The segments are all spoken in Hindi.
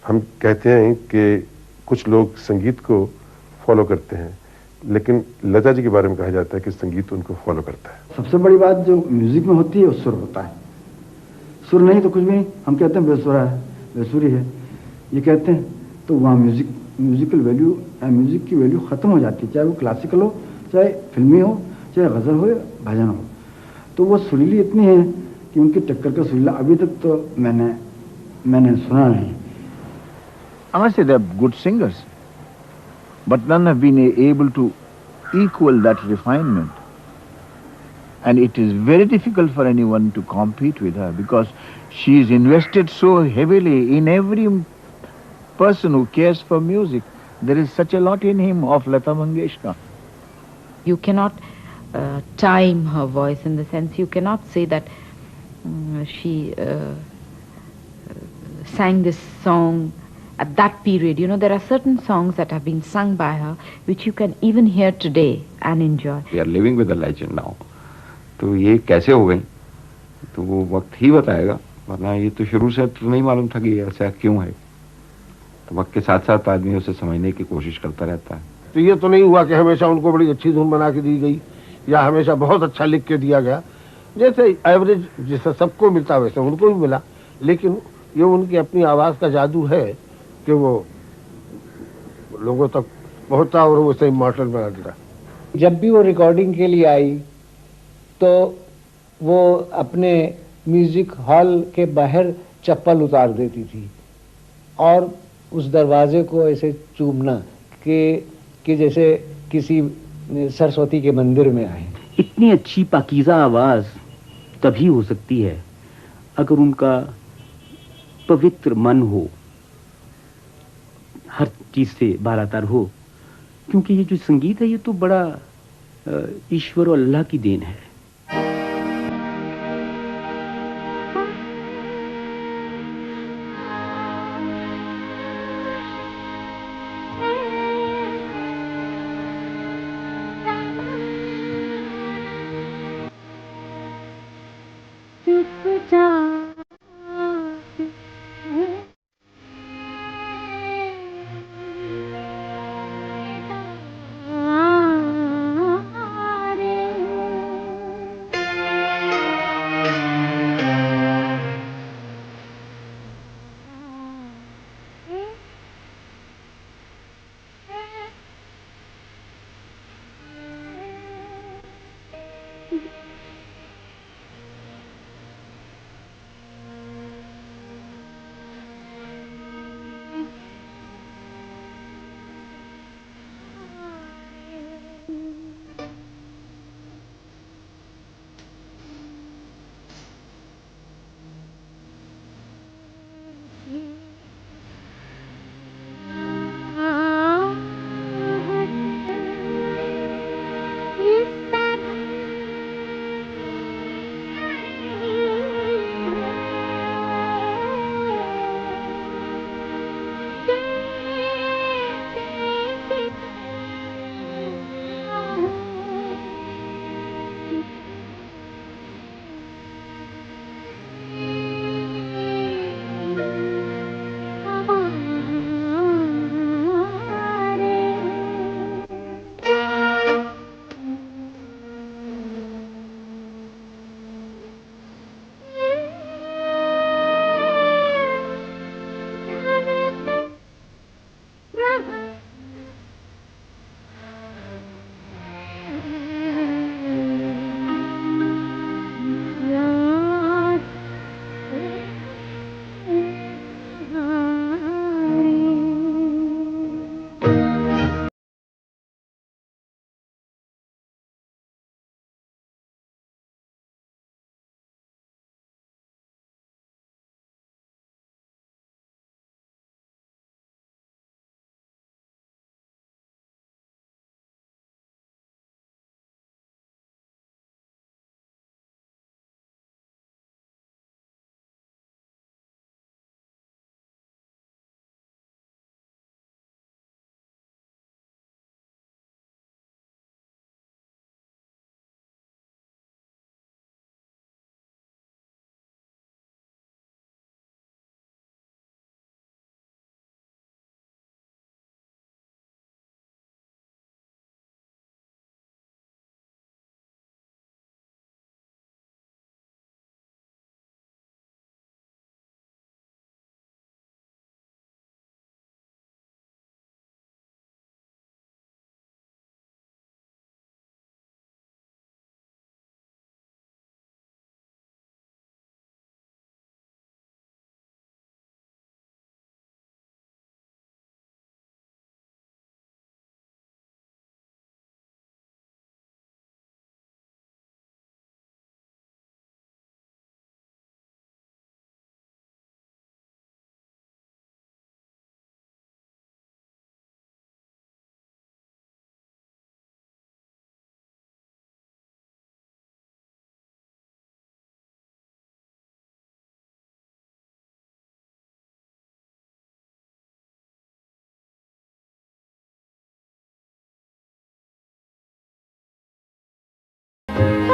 हम कहते हैं कि कुछ लोग संगीत को फॉलो करते हैं, लेकिन लता जी के बारे में कहा जाता है कि संगीत उनको फॉलो करता है। सबसे बड़ी बात जो म्यूजिक में होती है वो सुर होता है। सुर नहीं तो कुछ भी नहीं। हम कहते हैं बेसुरा है, बेसुरी है, ये कहते हैं, तो वहाँ म्यूजिकल वैल्यू या म्यूजिक की वैल्यू खत्म हो जाती है, चाहे वो क्लासिकल हो, चाहे फिल्मी हो, चाहे गजल हो या भजन हो। तो वो सुरीली इतनी है कि उनकी टक्कर का सुरीला अभी तक तो मैंने सुना नहीं। I must say they are good singers, but none have been able to equal that refinement. And it is very difficult for anyone to compete with her because she is invested so heavily in every person who cares for music. There is such a lot in him of Lata Mangeshkar. You cannot time her voice, in the sense you cannot say that she sang this song at that period. You know, there are certain songs that have been sung by her which you can even hear today and enjoy. We are living with a legend now. तो ये कैसे हो गई तो वो वक्त ही बताएगा, वरना ये तो शुरू से तो नहीं मालूम था कि ऐसा क्यों है। तो वक्त के साथ साथ आदमी उसे समझने की कोशिश करता रहता है। तो ये तो नहीं हुआ कि हमेशा उनको बड़ी अच्छी धुन बना के दी गई या हमेशा बहुत अच्छा लिख के दिया गया। जैसे एवरेज जैसा सबको मिलता वैसे उनको भी मिला, लेकिन ये उनकी अपनी आवाज़ का जादू है कि वो लोगों तक पहुंचता और उसे इमॉर्टल बना दिया। जब भी वो रिकॉर्डिंग के लिए आई तो वो अपने म्यूजिक हॉल के बाहर चप्पल उतार देती थी और उस दरवाजे को ऐसे चूमना कि जैसे किसी सरस्वती के मंदिर में आए। इतनी अच्छी पाकीज़ा आवाज़ तभी हो सकती है अगर उनका पवित्र मन हो, हर चीज़ से बालातर हो, क्योंकि ये जो संगीत है ये तो बड़ा ईश्वर और अल्लाह की देन है।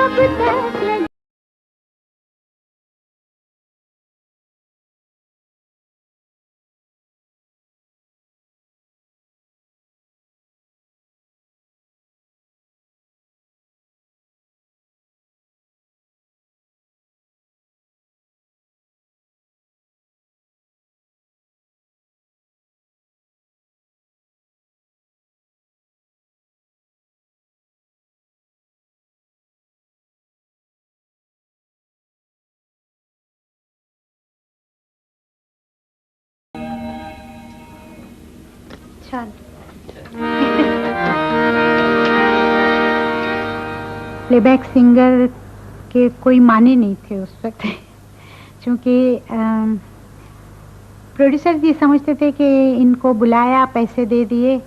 कब तक लगी। प्लेबैक सिंगर के कोई माने नहीं थे उस वक्त, क्योंकि प्रोड्यूसर ये समझते थे कि इनको बुलाया, पैसे दे दिए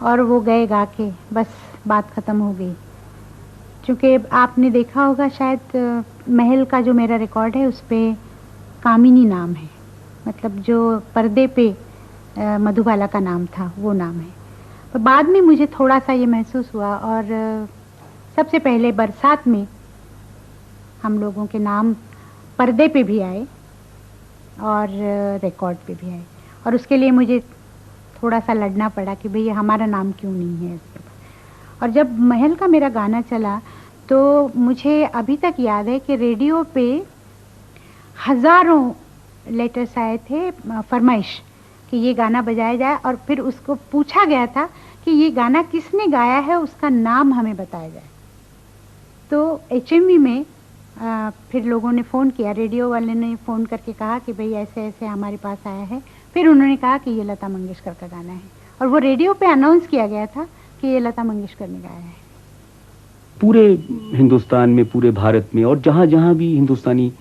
और वो गए गा के, बस बात ख़त्म हो गई। क्योंकि आपने देखा होगा शायद महल का जो मेरा रिकॉर्ड है उस पर कामिनी नाम है, मतलब जो पर्दे पे मधुबाला का नाम था वो नाम है। तो बाद में मुझे थोड़ा सा ये महसूस हुआ, और सबसे पहले बरसात में हम लोगों के नाम पर्दे पे भी आए और रिकॉर्ड पे भी आए, और उसके लिए मुझे थोड़ा सा लड़ना पड़ा कि भैया हमारा नाम क्यों नहीं है इसके ऊपर। और जब महल का मेरा गाना चला तो मुझे अभी तक याद है कि रेडियो पे हज़ारों लेटर्स आए थे, फरमाइश कि ये गाना बजाया जाए, और फिर उसको पूछा गया था कि ये गाना किसने गाया है, उसका नाम हमें बताया जाए। तो HMV में फिर लोगों ने फ़ोन किया, रेडियो वाले ने फ़ोन करके कहा कि भाई ऐसे ऐसे हमारे पास आया है। फिर उन्होंने कहा कि ये लता मंगेशकर का गाना है, और वो रेडियो पे अनाउंस किया गया था कि ये लता मंगेशकर ने गाया है। पूरे हिंदुस्तान में, पूरे भारत में, और जहाँ जहाँ भी हिंदुस्तानी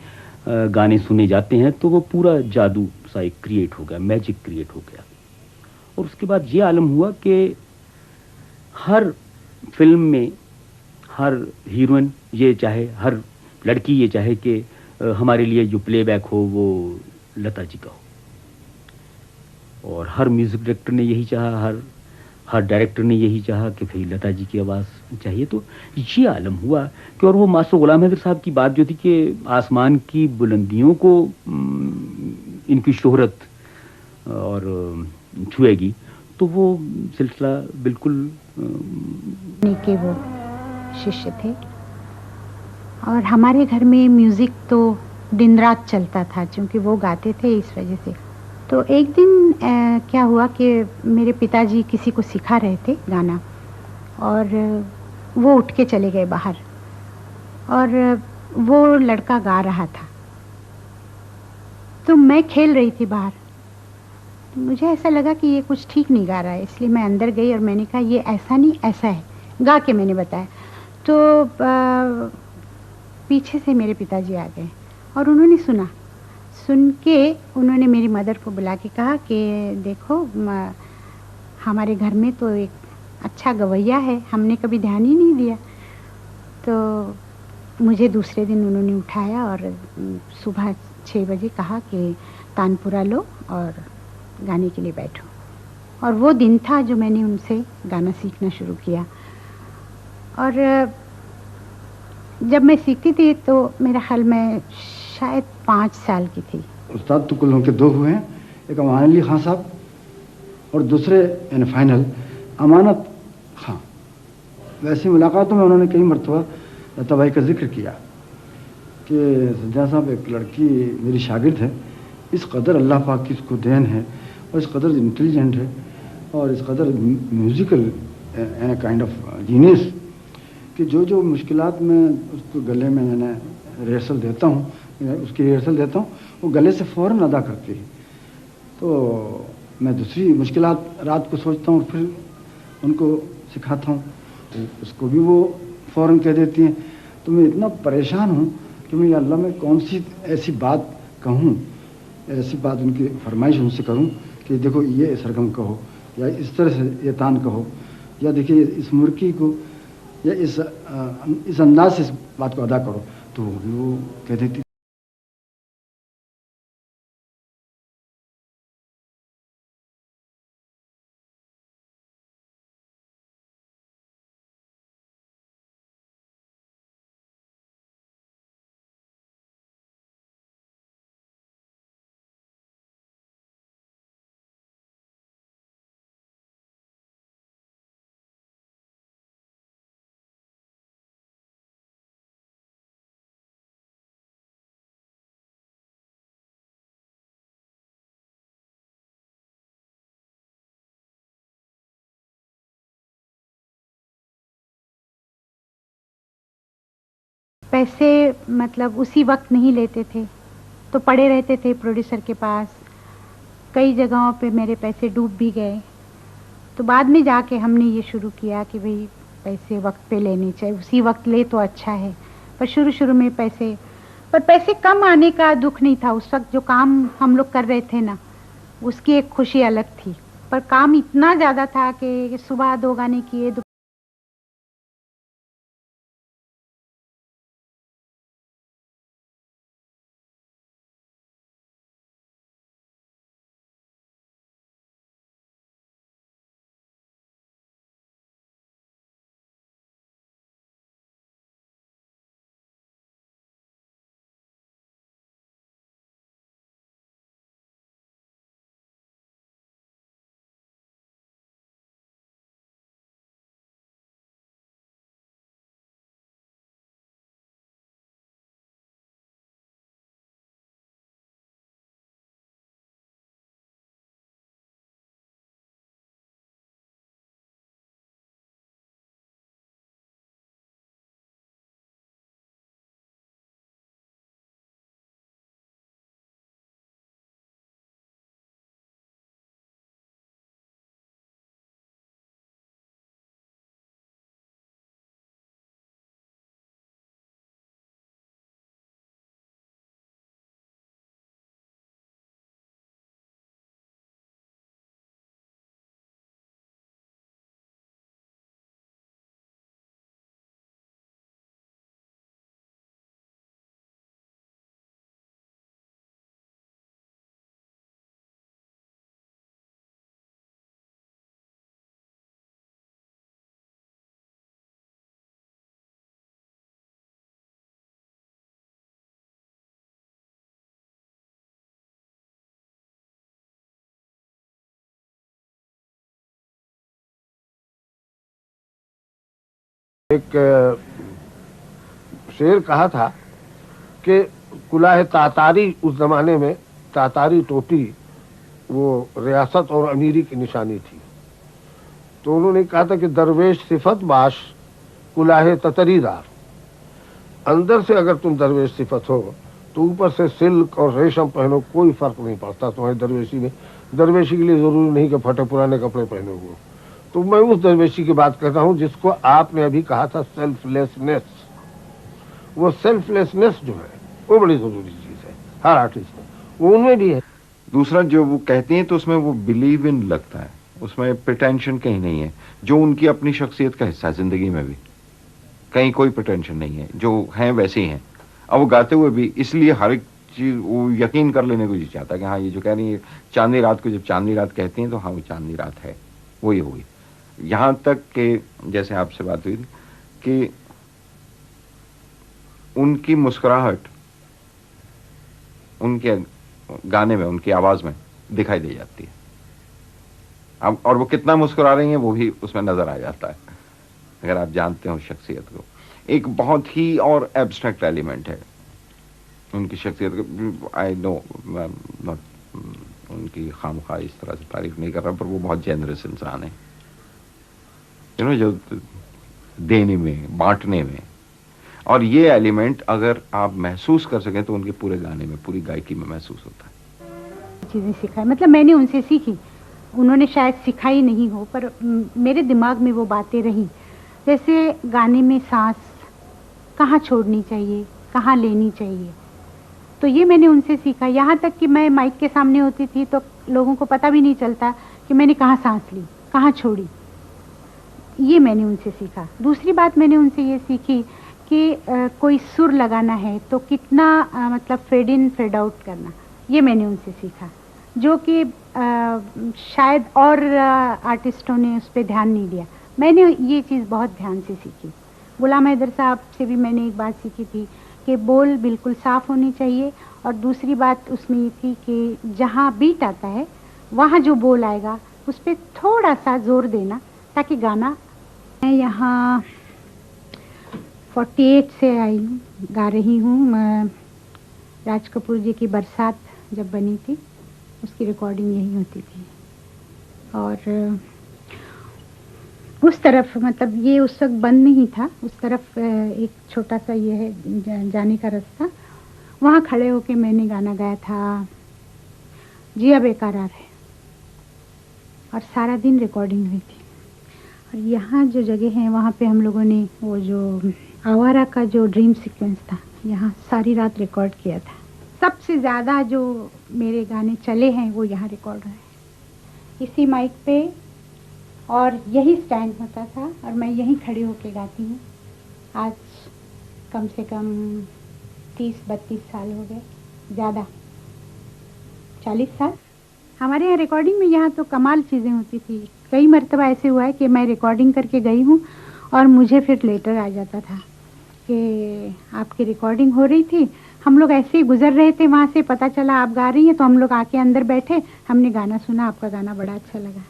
गाने सुने जाते हैं तो वो पूरा जादू सा एक क्रिएट हो गया, मैजिक क्रिएट हो गया। और उसके बाद ये आलम हुआ कि हर फिल्म में हर हीरोइन ये चाहे, हर लड़की ये चाहे कि हमारे लिए जो प्लेबैक हो वो लता जी का हो, और हर म्यूजिक डायरेक्टर ने यही चाहा, हर डायरेक्टर ने यही चाहा कि भाई लता जी की आवाज़ चाहिए। तो ये आलम हुआ कि, और वो मास्टर गुलाम हैदर साहब की बात जो थी कि आसमान की बुलंदियों को इनकी शोहरत और छुएगी, तो वो सिलसिला बिल्कुल के वो शिष्य थे, और हमारे घर में म्यूज़िक तो दिन रात चलता था क्योंकि वो गाते थे, इस वजह से। तो एक दिन क्या हुआ कि मेरे पिताजी किसी को सिखा रहे थे गाना, और वो उठ के चले गए बाहर, और वो लड़का गा रहा था। तो मैं खेल रही थी बाहर, तो मुझे ऐसा लगा कि ये कुछ ठीक नहीं गा रहा है, इसलिए मैं अंदर गई और मैंने कहा ये ऐसा नहीं ऐसा है, गा के मैंने बताया। तो पीछे से मेरे पिताजी आ गए और उन्होंने सुन के उन्होंने मेरी मदर को बुला के कहा कि देखो हमारे घर में तो एक अच्छा गवैया है, हमने कभी ध्यान ही नहीं दिया। तो मुझे दूसरे दिन उन्होंने उठाया और सुबह 6 बजे कहा कि तानपुरा लो और गाने के लिए बैठो, और वो दिन था जो मैंने उनसे गाना सीखना शुरू किया। और जब मैं सीखती थी तो मेरा ख्याल में शायद 5 साल की थी। उस्ताद तो कुल के 2 हुए हैं, एक अमान अली खान साहब और दूसरे यानी फाइनल अमानत खां। वैसी मुलाकातों में उन्होंने कई मरतबा लता भाई का जिक्र किया कि सज्जा साहब एक लड़की मेरी शागिर्द है, इस कदर अल्लाह पाक की इसको देन है, और इस कदर इंटेलिजेंट है, और इस कदर म्यूज़िकल काइंड ऑफ जीनियस कि जो मुश्किलात में उसको गले में मैंने रिहर्सल देता हूँ, उसकी रिहर्सल देता हूँ, वो गले से फ़ौरन अदा करती है। तो मैं दूसरी मुश्किलात रात को सोचता हूँ, फिर उनको सिखाता हूँ, तो उसको भी वो फ़ौरन कह देती हैं। तो मैं इतना परेशान हूँ कि मैं या अल्लाह में कौन सी ऐसी बात कहूँ, ऐसी बात उनकी फरमाइश उनसे करूँ कि देखो ये सरगम कहो, या इस तरह से ये तान कहो, या देखिए इस मुर्की को, या इस अंदाज से इस बात को अदा करो, तो वो कह देती। पैसे मतलब उसी वक्त नहीं लेते थे, तो पड़े रहते थे प्रोड्यूसर के पास। कई जगहों पे मेरे पैसे डूब भी गए। तो बाद में जाके हमने ये शुरू किया कि भाई पैसे वक्त पे लेने चाहिए, उसी वक्त ले तो अच्छा है। पर शुरू में पैसे कम आने का दुख नहीं था। उस वक्त जो काम हम लोग कर रहे थे ना, उसकी एक खुशी अलग थी। पर काम इतना ज़्यादा था कि सुबह 2 गाने किए, एक शेर कहा था कि कुलाहे तातारी, उस जमाने में तातारी टोपी वो रियासत और अमीरी की निशानी थी। तो उन्होंने कहा था कि दरवेश सिफत बाश कुलाहे ततरीदार। अंदर से अगर तुम दरवेश सिफत हो तो ऊपर से सिल्क और रेशम पहनो, कोई फर्क नहीं पड़ता तुम्हारी दरवेशी में। दरवेशी के लिए जरूरी नहीं कि फटे पुराने कपड़े पहने हुए। तो मैं उस दरवेशी की बात कर रहा हूं जिसको आपने अभी कहा था सेल्फलेसनेस। वो सेल्फलेसनेस जो है वो बड़ी जरूरी चीज है हर आर्टिस्ट में, वो उनमें भी है। दूसरा जो वो कहते हैं तो उसमें वो बिलीव इन लगता है, उसमें प्रिटेंशन कहीं नहीं है, जो उनकी अपनी शख्सियत का हिस्सा है। जिंदगी में भी कहीं कोई प्रिटेंशन नहीं है, जो हैं वैसे ही हैं। अब वो गाते हुए भी इसलिए हर एक चीज वो यकीन कर लेने को जी चाहता है कि हाँ ये जो कह रही है चांदनी रात को, जब चांदनी रात कहती हैं तो हाँ वो चांदनी रात है, वही होगी। यहां तक कि जैसे आपसे बात हुई थी कि उनकी मुस्कुराहट उनके गाने में, उनकी आवाज में दिखाई दे जाती है। अब और वो कितना मुस्कुरा रही हैं वो भी उसमें नजर आ जाता है, अगर आप जानते हो शख्सियत को। एक बहुत ही और एब्स्ट्रैक्ट एलिमेंट है उनकी शख्सियत। आई नो नॉट उनकी खामखा इस तरह से तारीफ नहीं कर रहा, पर वो बहुत जेनरस इंसान है, जो देने में, बांटने में। और ये एलिमेंट अगर आप महसूस कर सकें तो उनके पूरे गाने में, पूरी गायकी में महसूस होता है। चीजें सिखाई, मतलब मैंने उनसे सीखी, उन्होंने शायद सिखाई नहीं हो, पर मेरे दिमाग में वो बातें रही। जैसे गाने में सांस कहाँ छोड़नी चाहिए, कहाँ लेनी चाहिए, तो ये मैंने उनसे सीखा। यहाँ तक कि मैं माइक के सामने होती थी तो लोगों को पता भी नहीं चलता कि मैंने कहाँ सांस ली, कहाँ छोड़ी। ये मैंने उनसे सीखा। दूसरी बात मैंने उनसे ये सीखी कि कोई सुर लगाना है तो कितना मतलब फेड इन फेड आउट करना, ये मैंने उनसे सीखा, जो कि शायद और आर्टिस्टों ने उस पर ध्यान नहीं दिया। मैंने ये चीज़ बहुत ध्यान से सीखी। गुलाम हैदर साहब से भी मैंने एक बात सीखी थी कि बोल बिल्कुल साफ होनी चाहिए, और दूसरी बात उसमें ये थी कि जहाँ बीट आता है वहाँ जो बोल आएगा उस पर थोड़ा सा जोर देना ताकि गाना। मैं यहाँ 48 से आई हूँ, गा रही हूँ। राज कपूर जी की बरसात जब बनी थी उसकी रिकॉर्डिंग यही होती थी, और उस तरफ, मतलब ये उस वक्त बंद नहीं था, उस तरफ एक छोटा सा ये है जाने का रास्ता, वहाँ खड़े होके मैंने गाना गाया था जिया बेकरार है, और सारा दिन रिकॉर्डिंग हुई थी। और यहाँ जो जगह है वहाँ पे हम लोगों ने वो जो आवारा का जो ड्रीम सीक्वेंस था, यहाँ सारी रात रिकॉर्ड किया था। सबसे ज़्यादा जो मेरे गाने चले हैं वो यहाँ रिकॉर्ड है, इसी माइक पे, और यही स्टैंड होता था और मैं यहीं खड़ी होके गाती हूँ। आज कम से कम 30-32 साल हो गए, ज़्यादा 40 साल। हमारे यहाँ रिकॉर्डिंग में यहाँ तो कमाल चीज़ें होती थी। कई मरतबा ऐसे हुआ है कि मैं रिकॉर्डिंग करके गई हूँ और मुझे फिर लेटर आ जाता था कि आपकी रिकॉर्डिंग हो रही थी, हम लोग ऐसे ही गुजर रहे थे वहाँ से, पता चला आप गा रही हैं, तो हम लोग आके अंदर बैठे, हमने गाना सुना, आपका गाना बड़ा अच्छा लगा।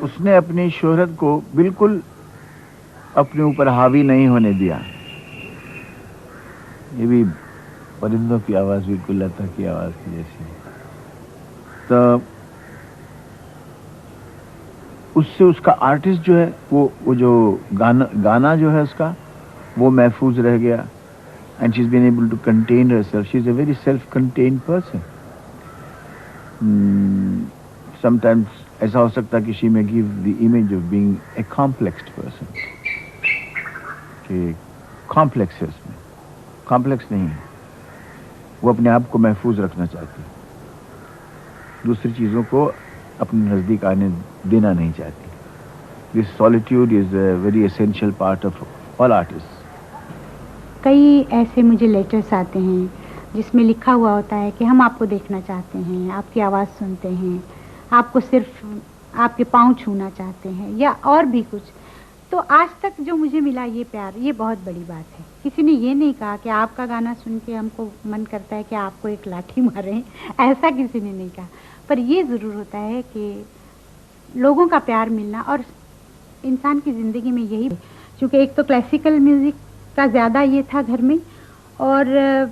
उसने अपनी शोहरत को बिल्कुल अपने ऊपर हावी नहीं होने दिया। ये भी परिंदों की आवाज बिल्कुल लता की आवाज की जैसी। तो उससे उसका आर्टिस्ट जो है वो जो गाना जो है उसका वो महफूज रह गया। And she is been able to contain herself. She is a very self contained person. Sometimes ऐसा हो सकता है कि she may give the image of being a complexed person. कि कॉम्प्लेक्स है उसमें, कॉम्प्लेक्स नहीं है। वो अपने आप को महफूज रखना चाहती है, दूसरी चीज़ों को अपने नज़दीक आने देना नहीं चाहती। This solitude is a very essential part of all artist. कई ऐसे मुझे लेटर्स आते हैं जिसमें लिखा हुआ होता है कि हम आपको देखना चाहते हैं, आपकी आवाज़ सुनते हैं, आपको सिर्फ आपके पाँव छूना चाहते हैं, या और भी कुछ। तो आज तक जो मुझे मिला ये प्यार, ये बहुत बड़ी बात है। किसी ने ये नहीं कहा कि आपका गाना सुन के हमको मन करता है कि आपको एक लाठी मारें, ऐसा किसी ने नहीं कहा। पर ये ज़रूर होता है कि लोगों का प्यार मिलना, और इंसान की ज़िंदगी में यही, क्योंकि एक तो क्लासिकल म्यूज़िक का ज़्यादा ये था घर में, और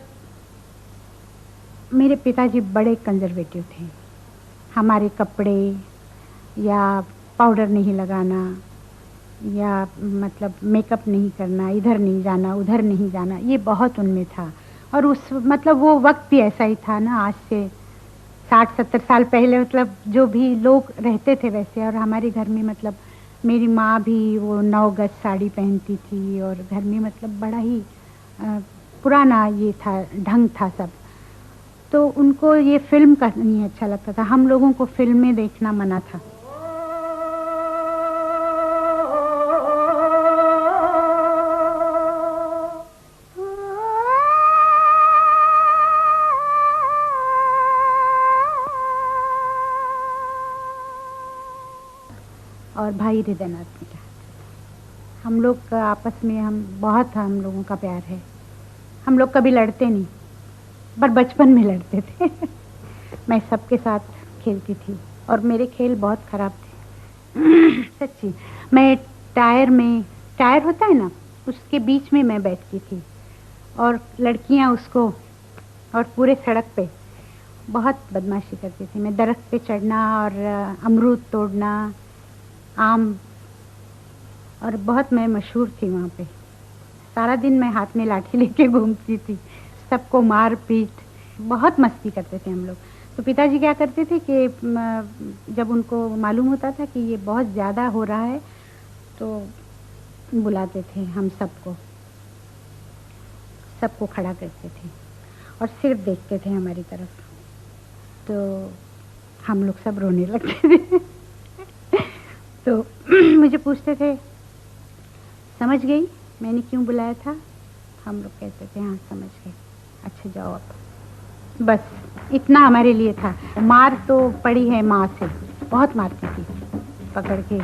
मेरे पिताजी बड़े कंजर्वेटिव थे। हमारे कपड़े या पाउडर नहीं लगाना, या मतलब मेकअप नहीं करना, इधर नहीं जाना उधर नहीं जाना, ये बहुत उनमें था। और उस मतलब वो वक्त भी ऐसा ही था ना, आज से 60-70 साल पहले, मतलब जो भी लोग रहते थे वैसे। और हमारे घर में मतलब मेरी माँ भी वो 9 गज साड़ी पहनती थी, और घर में मतलब बड़ा ही पुराना ये था, ढंग था सब। तो उनको ये फिल्म का नहीं अच्छा लगता था, हम लोगों को फिल्में देखना मना था। भाई हृदयनाथ मेरा। हम लोग आपस में हम लोगों का प्यार है। हम लोग कभी लड़ते नहीं, पर बचपन में लड़ते थे। मैं सबके साथ खेलती थी और मेरे खेल बहुत खराब थे। सच्ची, मैं टायर होता है ना, उसके बीच में मैं बैठती थी और लड़कियां उसको, और पूरे सड़क पे बहुत बदमाशी करती थी। मैं दरख्त पे चढ़ना और अमरूद तोड़ना, आम, और बहुत मैं मशहूर थी वहाँ पे। सारा दिन मैं हाथ में लाठी लेके घूमती थी, सबको मार पीट, बहुत मस्ती करते थे हम लोग। तो पिताजी क्या करते थे कि जब उनको मालूम होता था कि ये बहुत ज़्यादा हो रहा है तो बुलाते थे हम सबको खड़ा करते थे और सिर्फ देखते थे हमारी तरफ। तो हम लोग सब रोने लगते थे। तो मुझे पूछते थे, समझ गई मैंने क्यों बुलाया था? हम लोग कहते थे हाँ समझ गए, अच्छा जाओ अब। बस इतना हमारे लिए था। मार तो पड़ी है माँ से, बहुत मारती थी पकड़ के।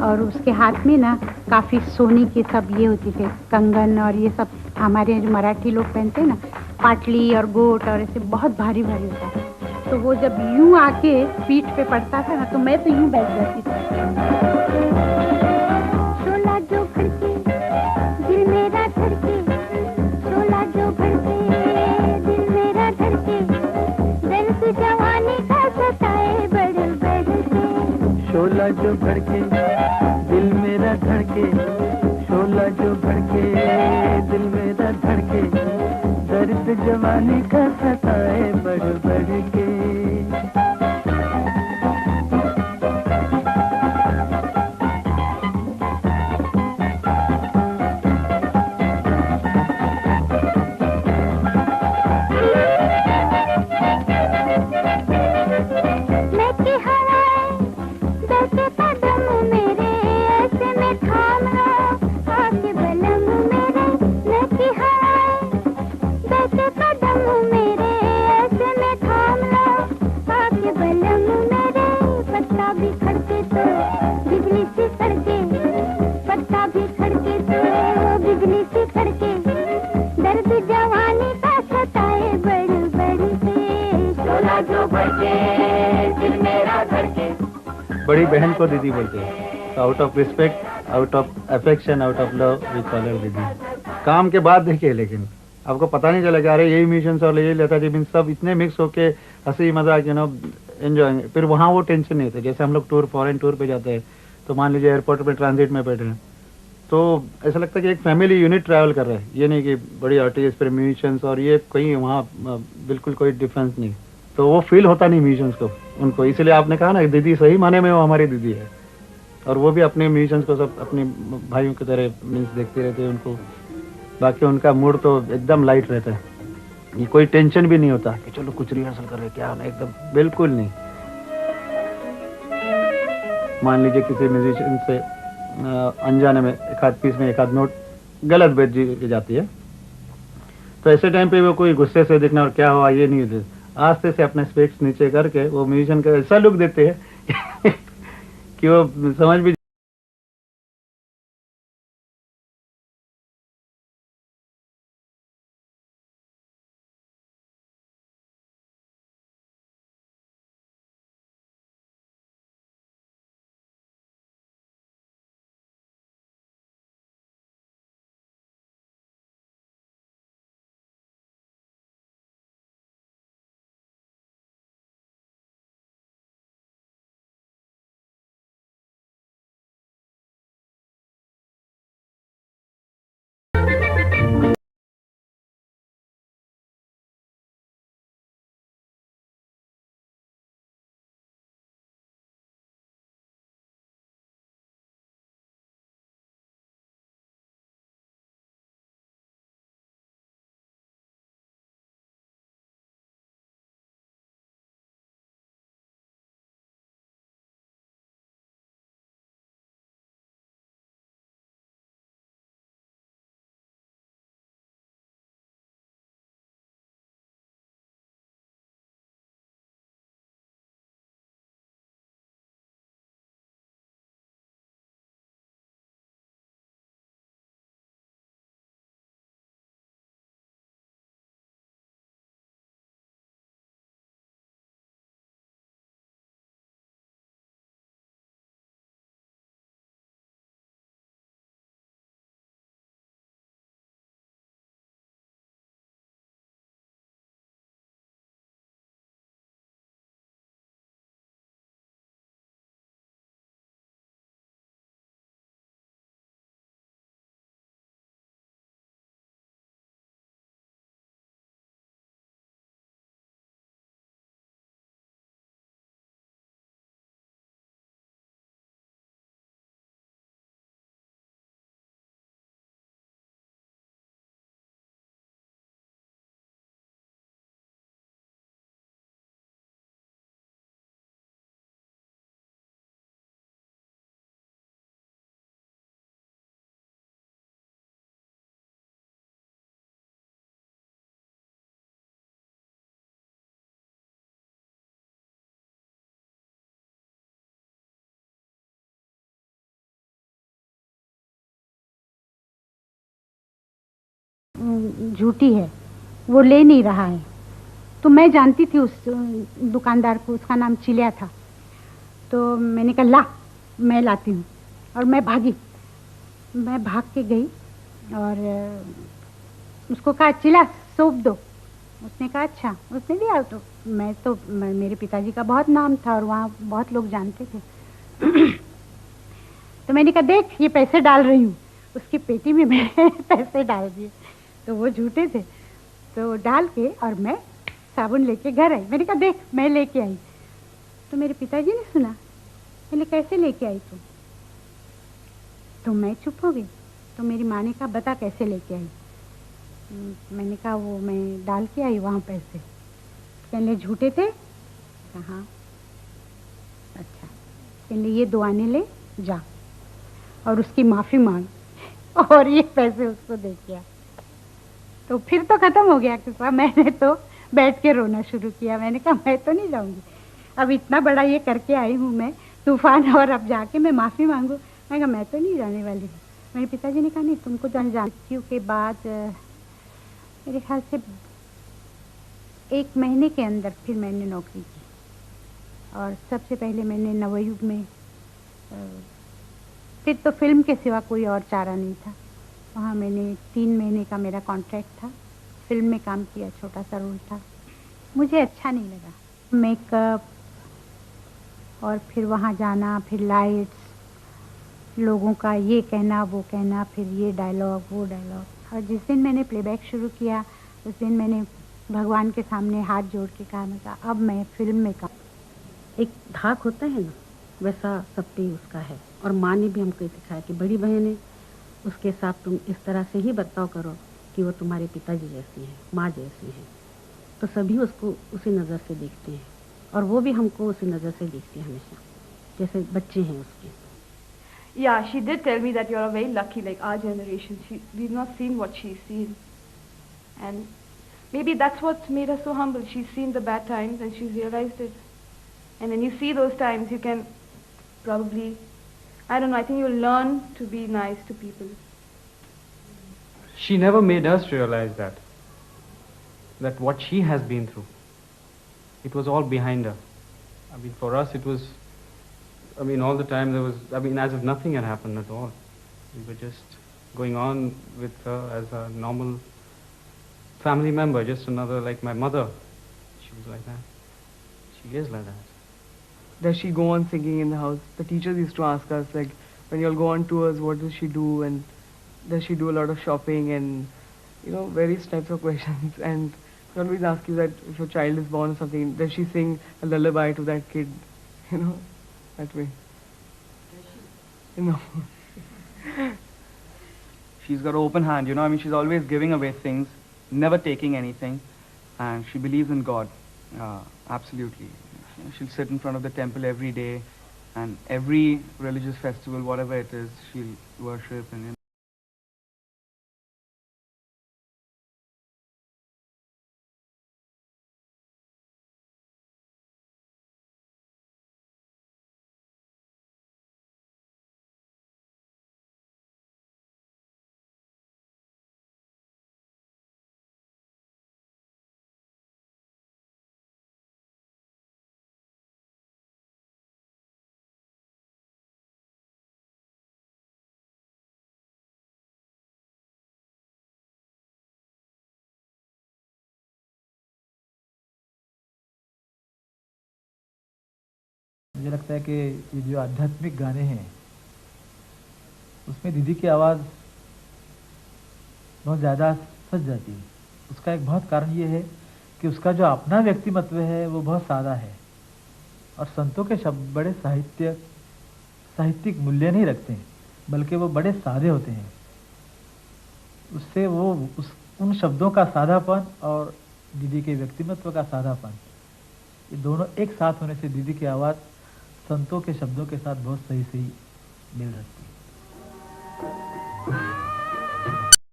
और उसके हाथ में ना काफ़ी सोने के सब ये होती थे, कंगन और ये सब हमारे जो मराठी लोग पहनते हैं ना, पाटली और गोट और ऐसे बहुत भारी भारी होता है। तो वो जब यूं आके पीठ पे पड़ता था ना तो मैं तो यूं बैठ जाती थी। शोला जो भड़के दिल मेरा धड़के, शोला जो भड़के दिल मेरा धड़के, दर्द जवानी का सताए बढ़ बढ़ के। शोला जो भड़के दिल मेरा धड़के, शोला जो भड़के दिल मेरा धड़के, दर्द जवानी का सताए बढ़ बढ़ के। बड़ी बहन को दीदी बोलते हैं, out of respect, out of affection, out of love we call her didi. काम के बाद देखिए, लेकिन आपको पता नहीं चलेगा, अरे यही म्यूजिशियंस और यही लता जी बिन सब इतने मिक्स होके हंसी मजाक एंजॉय। फिर वहाँ वो टेंशन नहीं होते। जैसे हम लोग फॉरेन टूर पे जाते हैं तो मान लीजिए एयरपोर्ट पे ट्रांजिट में बैठे हैं तो ऐसा लगता है कि एक फैमिली यूनिट ट्रैवल कर रहे हैं। ये नहीं कि बड़ी आर्टिस्ट फिर म्यूजिशियंस और ये कहीं वहाँ बिल्कुल कोई डिफरेंस नहीं। तो वो फील होता नहीं म्यूजिशियंस को उनको। इसलिए आपने कहा ना दीदी, सही माने में वो हमारी दीदी है। और वो भी अपने म्यूजिशियंस को सब अपने भाइयों की तरह मीन्स देखते रहते हैं उनको। बाकी उनका मूड तो एकदम लाइट रहता है, ये कोई टेंशन भी नहीं होता कि चलो कुछ रिहर्सल कर रहे क्या होना, एकदम बिल्कुल नहीं। मान लीजिए किसी म्यूजिशियन से अनजाने में एक आध पीस में एक आध नोट गलत बज जाती है तो ऐसे टाइम पे वो कोई गुस्से से देखना और क्या हुआ ये नहीं होते, आस्ते से अपने स्पेक्स नीचे करके वो म्यूजिशियन का ऐसा लुक देते हैं कि वो समझ भी झूठी है, वो ले नहीं रहा है। तो मैं जानती थी उस दुकानदार को, उसका नाम चिलिया था। तो मैंने कहा ला, मैं लाती हूँ, और मैं भागी। मैं भाग के गई और उसको कहा चिला सूप दो। उसने कहा अच्छा। उसने दिया। तो मेरे पिताजी का बहुत नाम था और वहाँ बहुत लोग जानते थे। तो मैंने कहा देख ये पैसे डाल रही हूँ। उसकी पेटी में मैंने पैसे डाल दिए, तो वो झूठे थे। तो डाल के और मैं साबुन लेके घर आई। मैंने कहा देख मैं लेके आई। तो मेरे पिताजी ने सुना। मैंने कैसे लेके आई तुम? तो मैं चुप हो गई। तो मेरी माँ ने कहा बता कैसे लेके आई? मैंने कहा वो मैं डाल के आई वहाँ पैसे। कहने झूठे थे? हाँ। अच्छा। कहने ये दो आने ले जा और उसकी माफ़ी मांग और ये पैसे उसको दे के आ। तो फिर तो ख़त्म हो गया किस्सा। मैंने तो बैठ के रोना शुरू किया। मैंने कहा मैं तो नहीं जाऊंगी, अब इतना बड़ा ये करके आई हूँ मैं तूफान, और अब जाके मैं माफ़ी मांगू। मैं कहा मैं तो नहीं जाने वाली हूँ। मेरे पिताजी ने कहा नहीं तुमको जानती के बाद मेरे ख्याल से 1 महीने के अंदर फिर मैंने नौकरी की। और सबसे पहले मैंने नवयुग में, फिर तो फिल्म के सिवा कोई और चारा नहीं था। वहाँ मैंने 3 महीने का मेरा कॉन्ट्रैक्ट था। फिल्म में काम किया, छोटा सा रोल था। मुझे अच्छा नहीं लगा। मेकअप और फिर वहाँ जाना, फिर लाइट्स, लोगों का ये कहना वो कहना, फिर ये डायलॉग वो डायलॉग। और जिस दिन मैंने प्लेबैक शुरू किया उस दिन मैंने भगवान के सामने हाथ जोड़ के कहा, मैं कहा अब मैं फिल्म में काम। एक धाक होता है ना, वैसा सब पे उसका है। और माँ ने भी हमको सिखाया कि बड़ी बहन है, उसके साथ तुम इस तरह से ही बर्ताव करो कि वो तुम्हारे पिताजी जैसी है, माँ जैसी है। तो सभी उसको उसी नज़र से देखते हैं और वो भी हमको उसी नज़र से देखती है हमेशा, जैसे बच्चे हैं उसके। Yeah, she did tell me that you're very lucky, like our generation. We've not seen what she's seen. And maybe that's what made her so humble. She's seen the bad times and she's realized it. And when you see those times, you can probably, I don't know, I think you'll learn to be nice to people. She never made us realize that what she has been through, it was all behind her. I mean, for us it was, I mean, all the time there was, I mean, as if nothing had happened at all. We were just going on with her as a normal family member, just another, like my mother. She was like that. She is like that. Does she go on singing in the house? The teachers used to ask us, like, when you'll go on tours, what does she do? And does she do a lot of shopping? And, you know, various types of questions. And they always ask you that if your child is born or something, does she sing a lullaby to that kid? You know, that way. No. She's got an open hand, you know, I mean, she's always giving away things, never taking anything, and she believes in God, absolutely. You know, she'll sit in front of the temple every day, and every religious festival, whatever it is, she'll worship and, you know. मुझे लगता है कि ये जो आध्यात्मिक गाने हैं उसमें दीदी की आवाज़ बहुत ज़्यादा सज जाती है। उसका एक बहुत कारण ये है कि उसका जो अपना व्यक्तिमत्व है वो बहुत सादा है और संतों के शब्द बड़े साहित्यिक मूल्य नहीं रखते हैं, बल्कि वो बड़े सादे होते हैं। उससे वो उन शब्दों का सादापन और दीदी के व्यक्तिमत्व का सादापन, ये दोनों एक साथ होने से दीदी की आवाज़ संतों के शब्दों के साथ बहुत सही मेल रखती है।